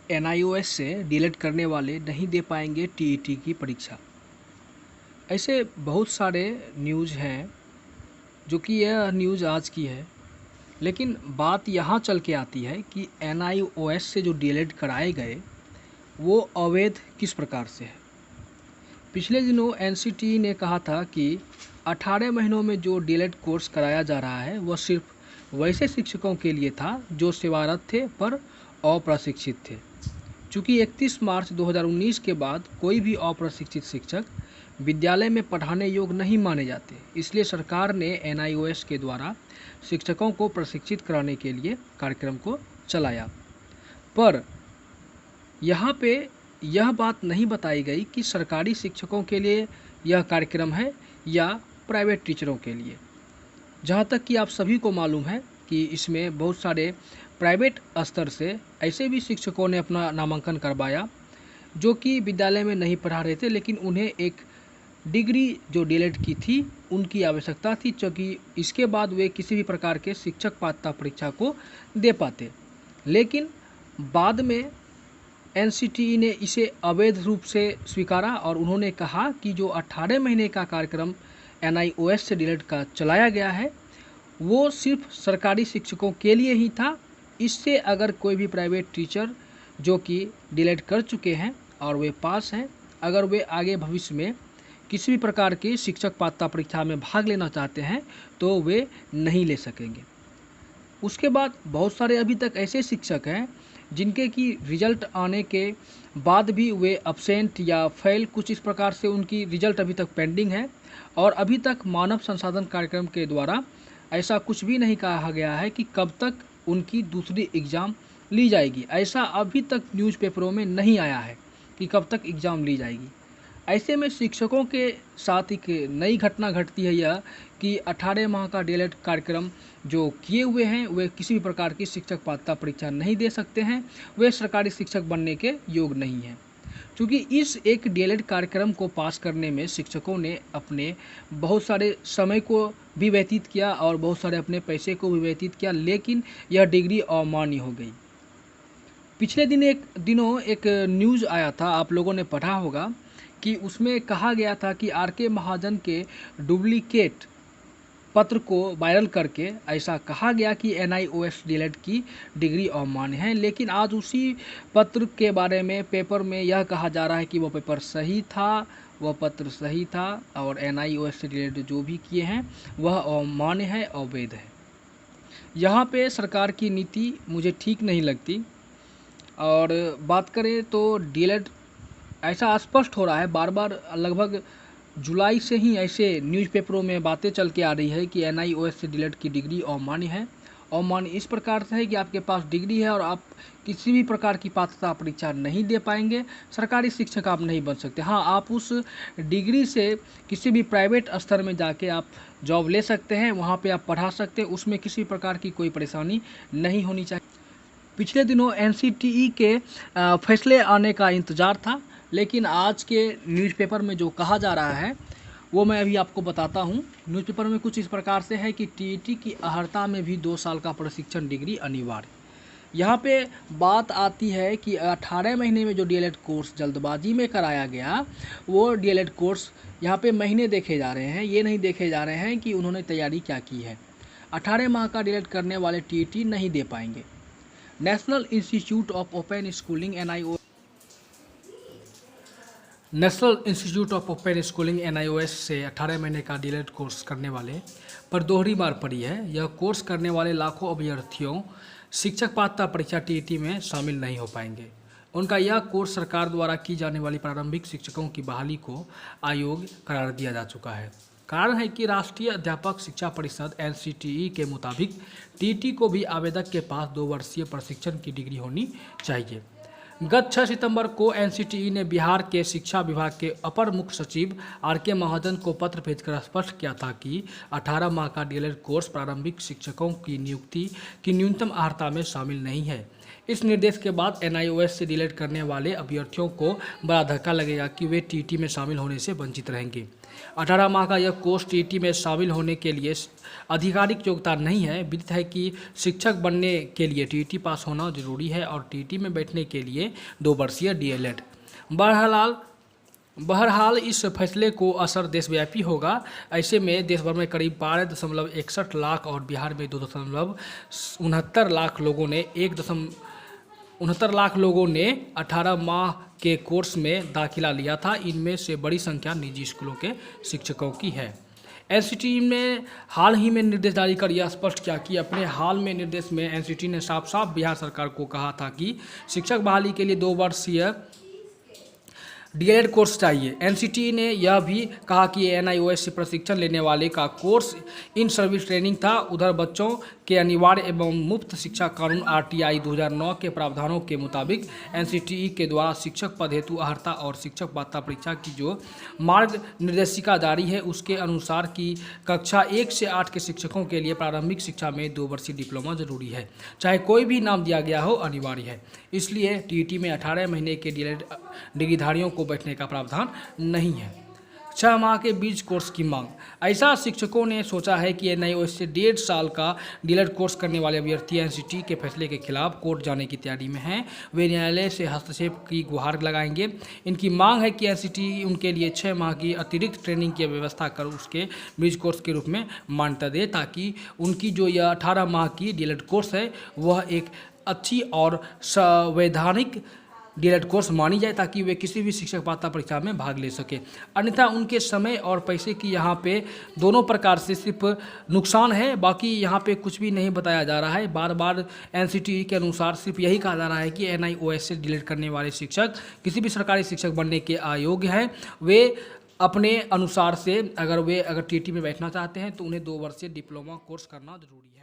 NIOS से DElEd करने वाले नहीं दे पाएंगे टीईटी की परीक्षा। ऐसे बहुत सारे न्यूज़ हैं जो कि यह न्यूज़ आज की है, लेकिन बात यहाँ चल के आती है कि एनआईओएस से जो डीएलएड कराए गए वो अवैध किस प्रकार से है। पिछले दिनों एनसीटीई ने कहा था कि 18 महीनों में जो डीएलएड कोर्स कराया जा रहा है वह सिर्फ वैसे शिक्षकों के लिए था जो सेवारत थे पर अप्रशिक्षित थे। चूँकि 31 मार्च 2019 के बाद कोई भी अप्रशिक्षित शिक्षक विद्यालय में पढ़ाने योग्य नहीं माने जाते, इसलिए सरकार ने एनआईओएस के द्वारा शिक्षकों को प्रशिक्षित कराने के लिए कार्यक्रम को चलाया। पर यहाँ पे यह बात नहीं बताई गई कि सरकारी शिक्षकों के लिए यह कार्यक्रम है या प्राइवेट टीचरों के लिए। जहाँ तक कि आप सभी को मालूम है कि इसमें बहुत सारे प्राइवेट स्तर से ऐसे भी शिक्षकों ने अपना नामांकन करवाया जो कि विद्यालय में नहीं पढ़ा रहे थे, लेकिन उन्हें एक डिग्री जो डीएलएड की थी उनकी आवश्यकता थी, क्योंकि इसके बाद वे किसी भी प्रकार के शिक्षक पात्रता परीक्षा को दे पाते। लेकिन बाद में एनसीटीई ने इसे अवैध रूप से स्वीकारा और उन्होंने कहा कि जो 18 महीने का कार्यक्रम एनआईओएस से डीएलएड का चलाया गया है वो सिर्फ सरकारी शिक्षकों के लिए ही था। इससे अगर कोई भी प्राइवेट टीचर जो कि डीएलएड कर चुके हैं और वे पास हैं, अगर वे आगे भविष्य में किसी भी प्रकार की शिक्षक पात्रता परीक्षा में भाग लेना चाहते हैं तो वे नहीं ले सकेंगे। उसके बाद बहुत सारे अभी तक ऐसे शिक्षक हैं जिनके कि रिजल्ट आने के बाद भी वे अब्सेंट या फेल कुछ इस प्रकार से उनकी रिजल्ट अभी तक पेंडिंग है और अभी तक मानव संसाधन कार्यक्रम के द्वारा ऐसा कुछ भी नहीं कहा गया है कि कब तक उनकी दूसरी एग्ज़ाम ली जाएगी। ऐसा अभी तक न्यूज़पेपरों में नहीं आया है कि कब तक एग्ज़ाम ली जाएगी। ऐसे में शिक्षकों के साथ एक नई घटना घटती है यह कि 18 माह का डीएलएड कार्यक्रम जो किए हुए हैं वे किसी भी प्रकार की शिक्षक पात्रता परीक्षा नहीं दे सकते हैं, वे सरकारी शिक्षक बनने के योग्य नहीं हैं। क्योंकि इस एक डीएलएड कार्यक्रम को पास करने में शिक्षकों ने अपने बहुत सारे समय को भी व्यतीत किया और बहुत सारे अपने पैसे को भी व्यतीत किया, लेकिन यह डिग्री अमान्य हो गई। पिछले दिनों एक न्यूज़ आया था, आप लोगों ने पढ़ा होगा कि उसमें कहा गया था कि आर.के. महाजन के डुप्लीकेट पत्र को वायरल करके ऐसा कहा गया कि एनआईओएस डीएलएड की डिग्री अमान्य है। लेकिन आज उसी पत्र के बारे में पेपर में यह कहा जा रहा है कि वह पेपर सही था, वह पत्र सही था और एनआईओएस से डीएलएड जो भी किए हैं वह अमान्य है, अवैध है। यहाँ पे सरकार की नीति मुझे ठीक नहीं लगती। और बात करें तो डीएलएड ऐसा स्पष्ट हो रहा है, बार बार लगभग जुलाई से ही ऐसे न्यूज़पेपरों में बातें चल के आ रही है कि एनआईओएस से डीएलएड की डिग्री अमान्य है। अमान्य इस प्रकार से है कि आपके पास डिग्री है और आप किसी भी प्रकार की पात्रता परीक्षा नहीं दे पाएंगे, सरकारी शिक्षक आप नहीं बन सकते। हाँ, आप उस डिग्री से किसी भी प्राइवेट स्तर में जाके आप जॉब ले सकते हैं, वहाँ पे आप पढ़ा सकते हैं, उसमें किसी प्रकार की कोई परेशानी नहीं होनी चाहिए। पिछले दिनों एनसीटीई के फैसले आने का इंतज़ार था, लेकिन आज के न्यूज़पेपर में जो कहा जा रहा है वो मैं अभी आपको बताता हूँ। न्यूज़पेपर में कुछ इस प्रकार से है कि टीईटी की अर्हता में भी 2 साल का प्रशिक्षण डिग्री अनिवार्य। यहाँ पे बात आती है कि 18 महीने में जो डीएलएड कोर्स जल्दबाजी में कराया गया वो डीएलएड कोर्स यहाँ पे महीने देखे जा रहे हैं, ये नहीं देखे जा रहे हैं कि उन्होंने तैयारी क्या की है। 18 माह का डीएलएड करने वाले टीईटी नहीं दे पाएंगे। National institute of open schooling NIOS से 18 महीने का डीएलएड कोर्स करने वाले पर दोहरी मार पड़ी है। यह कोर्स करने वाले लाखों अभ्यर्थियों शिक्षक पात्रता परीक्षा टीईटी में शामिल नहीं हो पाएंगे। उनका यह कोर्स सरकार द्वारा की जाने वाली प्रारंभिक शिक्षकों की बहाली को अयोग्य करार दिया जा चुका है। कारण है कि राष्ट्रीय अध्यापक शिक्षा परिषद एनसीटीई के मुताबिक टीईटी को भी आवेदक के पास 2 वर्षीय प्रशिक्षण की डिग्री होनी चाहिए। गत 6 सितंबर को एनसीटीई ने बिहार के शिक्षा विभाग के अपर मुख्य सचिव आर.के. महाजन को पत्र भेजकर स्पष्ट किया था कि 18 माह का डीएलएड कोर्स प्रारंभिक शिक्षकों की नियुक्ति की न्यूनतम अर्हता में शामिल नहीं है। इस निर्देश के बाद एनआईओएस से डीएलएड करने वाले अभ्यर्थियों को बड़ा धक्का लगेगा कि वे टीईटी में शामिल होने से वंचित रहेंगे। 18 माह का यह कोर्स टीईटी में शामिल होने के लिए आधिकारिक योग्यता नहीं है। विदित है कि शिक्षक बनने के लिए टीईटी पास होना जरूरी है और टीईटी में बैठने के लिए 2 वर्षीय डीएलएड। बहरहाल इस फैसले को असर देशव्यापी होगा। ऐसे में देश भर में करीब 12.61 लाख और बिहार में 2.69 लाख लोगों ने 1.69 लाख लोगों ने 18 माह के कोर्स में दाखिला लिया था। इनमें से बड़ी संख्या निजी स्कूलों के शिक्षकों की है। एनसीटी ने हाल ही में निर्देश जारी कर यह स्पष्ट किया कि अपने हाल में निर्देश में एनसीटी ने साफ साफ बिहार सरकार को कहा था कि शिक्षक बहाली के लिए 2 वर्षीय डीएलएड कोर्स चाहिए। एनसीटी ने यह भी कहा कि एनआईओएस से प्रशिक्षण लेने वाले का कोर्स इन सर्विस ट्रेनिंग था। उधर बच्चों के अनिवार्य एवं मुफ्त शिक्षा कानून आरटीआई 2009 के प्रावधानों के मुताबिक एनसीटीई के द्वारा शिक्षक पद हेतु अर्हता और शिक्षक पात्रता परीक्षा की जो मार्ग निर्देशिका जारी है उसके अनुसार की कक्षा 1 से 8 के शिक्षकों के लिए प्रारंभिक शिक्षा में 2 वर्षीय डिप्लोमा जरूरी है, चाहे कोई भी नाम दिया गया हो अनिवार्य है। इसलिए टीईटी में 18 महीने के डीएलएड डिग्रीधारियों को बैठने का प्रावधान नहीं है। 6 माह के बीच कोर्स की मांग। ऐसा शिक्षकों ने सोचा है कि एनआईओएस से 1.5 साल का डीएलएड कोर्स करने वाले अभ्यर्थी एनसीटी के फैसले के खिलाफ कोर्ट जाने की तैयारी में हैं। वे न्यायालय से हस्तक्षेप की गुहार लगाएंगे। इनकी मांग है कि एनसीटी उनके लिए 6 माह की अतिरिक्त ट्रेनिंग की व्यवस्था कर उसके ब्रिज कोर्स के रूप में मान्यता दे, ताकि उनकी जो यह 18 माह की डीएलएड कोर्स है वह एक अच्छी और संवैधानिक डीएलएड कोर्स मानी जाए, ताकि वे किसी भी शिक्षक पात्रता परीक्षा में भाग ले सके। अन्यथा उनके समय और पैसे की यहाँ पे दोनों प्रकार से सिर्फ नुकसान है, बाकी यहाँ पे कुछ भी नहीं बताया जा रहा है। बार बार एनसीटी के अनुसार सिर्फ यही कहा जा रहा है कि एनआईओएस से डीएलएड करने वाले शिक्षक किसी भी सरकारी शिक्षक बनने के अयोग्य हैं। वे अपने अनुसार से अगर टीईटी में बैठना चाहते हैं तो उन्हें 2 वर्षीय डिप्लोमा कोर्स करना जरूरी है।